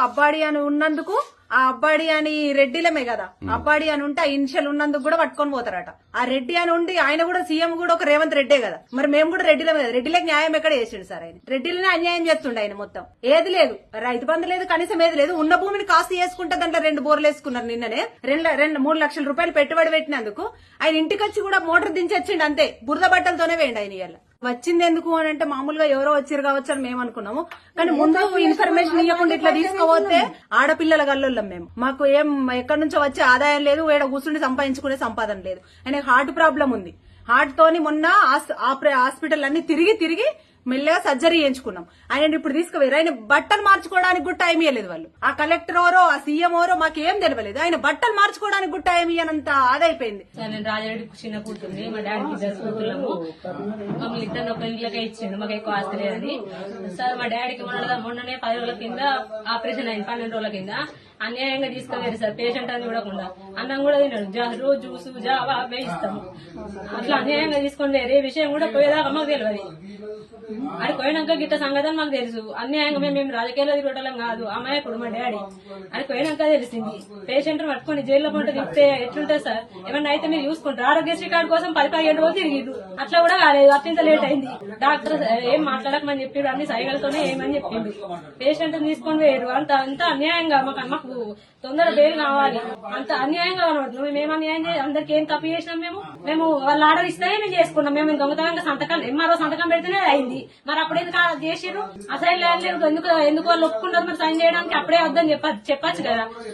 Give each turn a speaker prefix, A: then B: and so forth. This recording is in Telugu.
A: అబ్బాడి అని ఉన్నందుకు ఆ అబ్బాడి అని రెడ్డిలమే కదా, అబ్బాడి అని ఉంటే ఆ ఇనిషియల్ ఉన్నందుకు కూడా పట్టుకొని పోతారట. ఆ రెడ్డి అని ఉండి ఆయన కూడా సీఎం కూడా ఒక రేవంత్ రెడ్డే కదా, మరి మేము కూడా రెడ్డిలమే కదా. రెడ్డిలకు న్యాయం ఎక్కడ చేసిండు సార్? ఆయన రెడ్డిలనే అన్యాయం చేస్తుండే. ఆయన మొత్తం ఏది లేదు, రైతు బంధు లేదు, కనీసం ఏది లేదు. ఉన్న భూమిని కాస్త చేసుకుంటే దాంట్లో 2 బోర్లు వేసుకున్నారు. నిన్ననే 3 లక్షల రూపాయలు పెట్టుబడి పెట్టినందుకు ఆయన ఇంటికి వచ్చి కూడా మోటార్ దించొచ్చిండు అంతే. బురద బట్టలతోనే వేయండి ఆయన. ఇవాళ వచ్చింది ఎందుకు అని అంటే మామూలుగా ఎవరో వచ్చారు కావచ్చు అని మేము అనుకున్నాము, కానీ ముందు ఇన్ఫర్మేషన్ ఇవ్వకుండా ఇట్లా తీసుకోవద్దే. ఆడపిల్లల గల్లుళ్ళం మేము, మాకు ఏం ఎక్కడి నుంచో వచ్చే ఆదాయం లేదు, ఏడ కూర్చుండి సంపాదించుకునే సంపాదన లేదు. ఆయన హార్ట్ ప్రాబ్లం ఉంది. హార్ట్ తోని మొన్న హాస్పిటల్ అన్ని తిరిగి మెల్లగా సర్జరీ చేయించుకున్నాం. ఆయన ఇప్పుడు తీసుకుపోయారు. ఆయన బట్టలు మార్చుకోవడానికి కూడా టైం ఇవ్వలేదు వాళ్ళు. ఆ కలెక్టర్ ఓరో ఆ సీఎం ఓరో మాకేం తెలియలేదు. ఆయన బట్టలు మార్చుకోవడానికి కూడా టైం ఇవ్వనంత అదైపోయింది.
B: నేను రాజారెడ్డి చిన్న కూతుర్ని, మా డాడీకి 2 కూతుర్లము. మమ్మల్ని ఇద్దరు ఒక ఇంట్లోకే ఇచ్చిండు, మాకు ఎక్కువ ఆస్తి లేదని. సార్ మా డాడీకి మొన్ననే 10 రోజుల కింద ఆపరేషన్ అయింది, 12 రోజుల కింద. అన్యాయంగా తీసుకుపోయారు సార్, పేషెంట్ అని చూడకుండా. అన్నం కూడా తిన్నాడు, రోజు జ్యూస్ జావా అవే ఇస్తాము. అట్లా అన్యాయంగా తీసుకొని ఏ విషయం కూడా పోయేదాకా మాకు తెలియదు. అది పోయినాక గిట్ట సంగతి మాకు తెలుసు. అన్యాయంగా మేము రాజకీయాల్లో తిరగటం కాదు, అమ్మాయికుడు మా డాడీ. అది పోయినాక తెలిసింది. పేషెంట్ పట్టుకుని జైల్లో పంట తిప్పితే ఎట్లుంటుంది సార్? ఏమన్నా అయితే మీరు చూసుకుంటారు. ఆరోగ్యశ్రీ కార్డు కోసం 10-15 రోజులు తిరిగిరు, అట్లా కూడా కాలేదు. అత్యంత లేట్ అయింది. డాక్టర్ ఏం మాట్లాడకమని చెప్పాడు, అన్ని సైగలతోనే ఏమని చెప్పింది. పేషెంట్ తీసుకొని పోయారు. అంత అన్యాయంగా మాకు తొందర బెయిల్ కావాలి, అంత అన్యాయంగా కనబడుతున్నాం. మేము అన్యాయం చేసి అందరికి ఏం తప్పు చేసినాం? మేము వాళ్ళు ఆర్డర్ ఇస్తేనే మేము చేసుకున్నాం. మేము దొంగతనంగా సంతకం ఎంఆర్ఓ సంతకం పెడితేనే అయింది. మరి అప్పుడు ఎందుకు చేసిరు? అసలు లేదు, ఎందుకు వాళ్ళు ఒప్పుకున్నారు మరి సైన్ చేయడానికి? అప్పుడే వద్దని చెప్పచ్చు కదా.